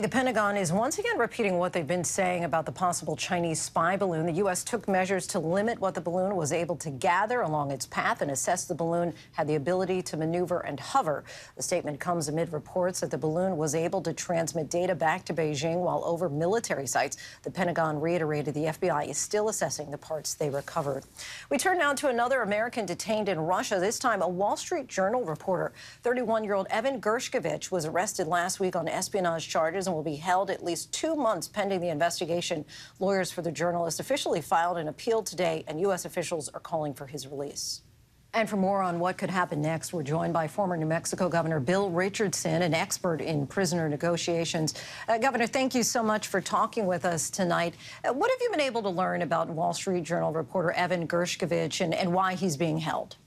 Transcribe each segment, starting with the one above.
The Pentagon is once again repeating what they've been saying about the possible Chinese spy balloon. The U.S. took measures to limit what the balloon was able to gather along its path and assessed the balloon had the ability to maneuver and hover. The statement comes amid reports that the balloon was able to transmit data back to Beijing while over military sites. The Pentagon reiterated the FBI is still assessing the parts they recovered. We turn now to another American detained in Russia, this time a Wall Street Journal reporter. 31-year-old Evan Gershkovich was arrested last week on espionage charges and will be held at least 2 months pending the investigation. Lawyers for the journalist officially filed an appeal today, and U.S. officials are calling for his release. And for more on what could happen next, we're joined by former New Mexico Governor Bill Richardson, an expert in prisoner negotiations. Governor, thank you so much for talking with us tonight. What have you been able to learn about Wall Street Journal reporter Evan Gershkovich and why he's being held?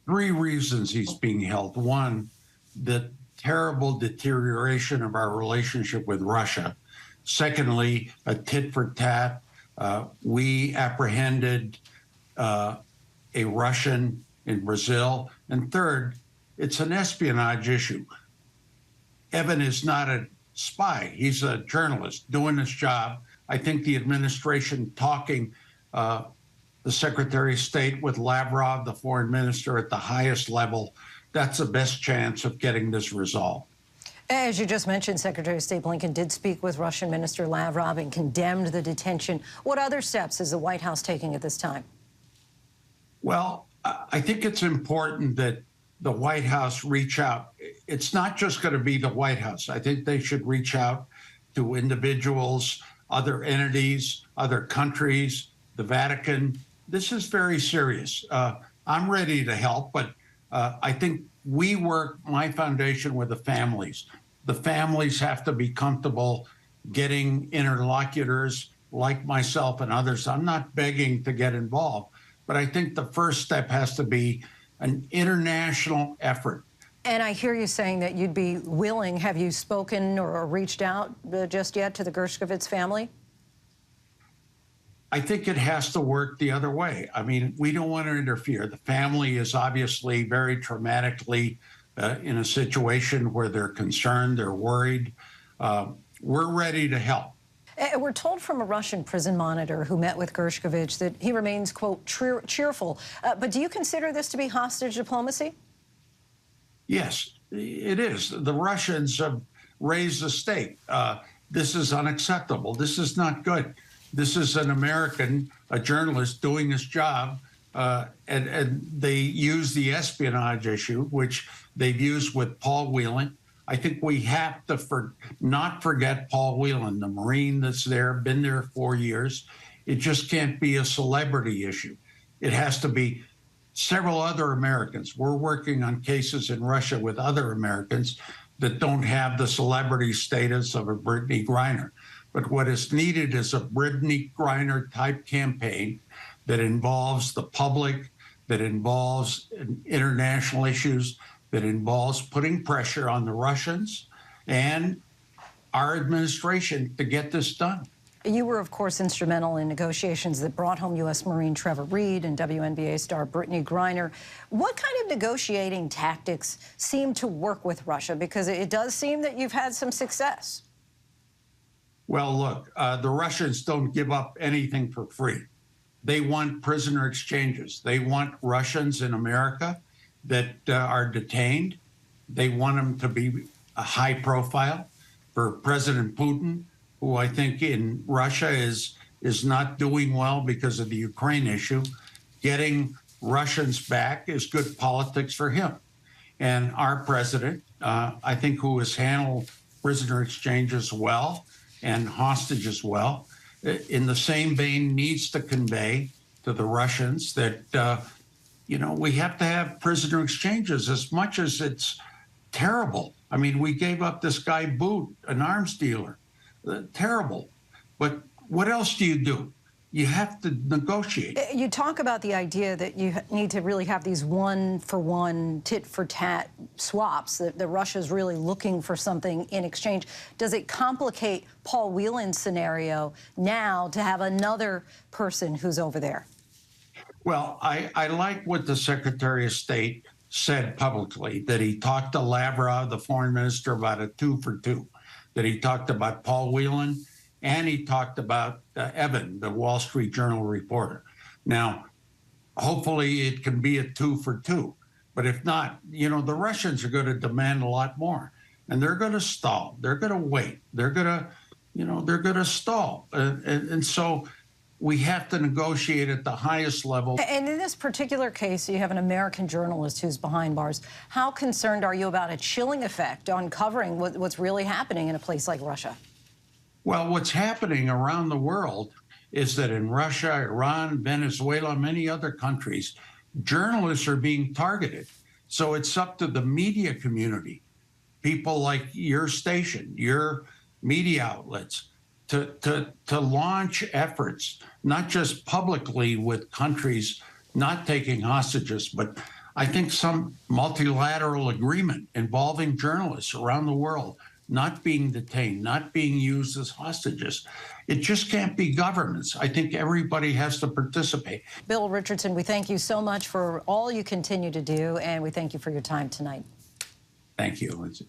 3 reasons he's being held. One, the terrible deterioration of our relationship with Russia. Secondly, a tit for tat. We apprehended a Russian in Brazil. And third, it's an espionage issue. Evan is not a spy. He's a journalist doing his job. I think the administration talking the Secretary of State with Lavrov, the foreign minister at the highest level, that's the best chance of getting this resolved. As you just mentioned, Secretary of State Blinken did speak with Russian Minister Lavrov and condemned the detention. What other steps is the White House taking at this time? Well, I think it's important that the White House reach out. It's not just going to be the White House. I think they should reach out to individuals, other entities, other countries, the Vatican. This is very serious. I'm ready to help, but I think we work, my foundation, with the families. The families have to be comfortable getting interlocutors like myself and others. I'm not begging to get involved, but I think the first step has to be an international effort. And I hear you saying that you'd be willing. Have you spoken or reached out just yet to the Gershkovich family? I think it has to work the other way. I mean, we don't want to interfere. The family is obviously very traumatically in a situation where they're concerned, they're worried. We're ready to help. We're told from a Russian prison monitor who met with Gershkovich that he remains, quote, cheerful. But do you consider this to be hostage diplomacy? Yes, it is. The Russians have raised the stake. This is unacceptable. This is not good. This is an American, a journalist doing his job, and they use the espionage issue, which they've used with Paul Whelan. I think we have to not forget Paul Whelan, the Marine that's there, been there 4 years. It just can't be a celebrity issue. It has to be several other Americans. We're working on cases in Russia with other Americans that don't have the celebrity status of a Brittany Griner. But what is needed is a Brittany Griner type campaign that involves the public, that involves international issues, that involves putting pressure on the Russians and our administration to get this done. You were, of course, instrumental in negotiations that brought home U.S. Marine Trevor Reed and WNBA star Brittany Griner. What kind of negotiating tactics seem to work with Russia? Because it does seem that you've had some success. Well, look, the Russians don't give up anything for free. They want prisoner exchanges. They want Russians in America that are detained. They want them to be a high profile. For President Putin, who I think in Russia is not doing well because of the Ukraine issue, getting Russians back is good politics for him. And our president, I think, who has handled prisoner exchanges well and hostages well, in the same vein, needs to convey to the Russians that, we have to have prisoner exchanges as much as it's terrible. I mean, we gave up this guy Boot, an arms dealer. Terrible. But what else do you do? You have to negotiate. You talk about the idea that you need to really have these one-for-one, tit-for-tat swaps, that Russia's really looking for something in exchange. Does it complicate Paul Whelan's scenario now to have another person who's over there? Well, I like what the Secretary of State said publicly, that he talked to Lavrov, the foreign minister, about a 2 for 2. that he talked about Paul Whelan, and he talked about Evan, the Wall Street Journal reporter. Now, hopefully it can be a 2 for 2. But if not, the Russians are going to demand a lot more, and they're going to stall. They're going to wait. They're going to stall. And so we have to negotiate at the highest level. And in this particular case, you have an American journalist who's behind bars. How concerned are you about a chilling effect on covering what's really happening in a place like Russia? Well, what's happening around the world is that in Russia, Iran, Venezuela, many other countries, journalists are being targeted. So it's up to the media community, people like your station, your media outlets, to launch efforts, not just publicly with countries not taking hostages, but I think some multilateral agreement involving journalists around the world not being detained, not being used as hostages. It just can't be governments. I think everybody has to participate. Bill Richardson, we thank you so much for all you continue to do, and we thank you for your time tonight. Thank you, Linsey.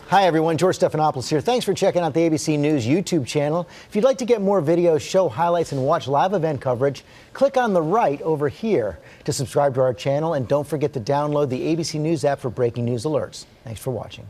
Hi, everyone. George Stephanopoulos here. Thanks for checking out the ABC News YouTube channel. If you'd like to get more videos, show highlights, and watch live event coverage, click on the right over here to subscribe to our channel. And don't forget to download the ABC News app for breaking news alerts. Thanks for watching.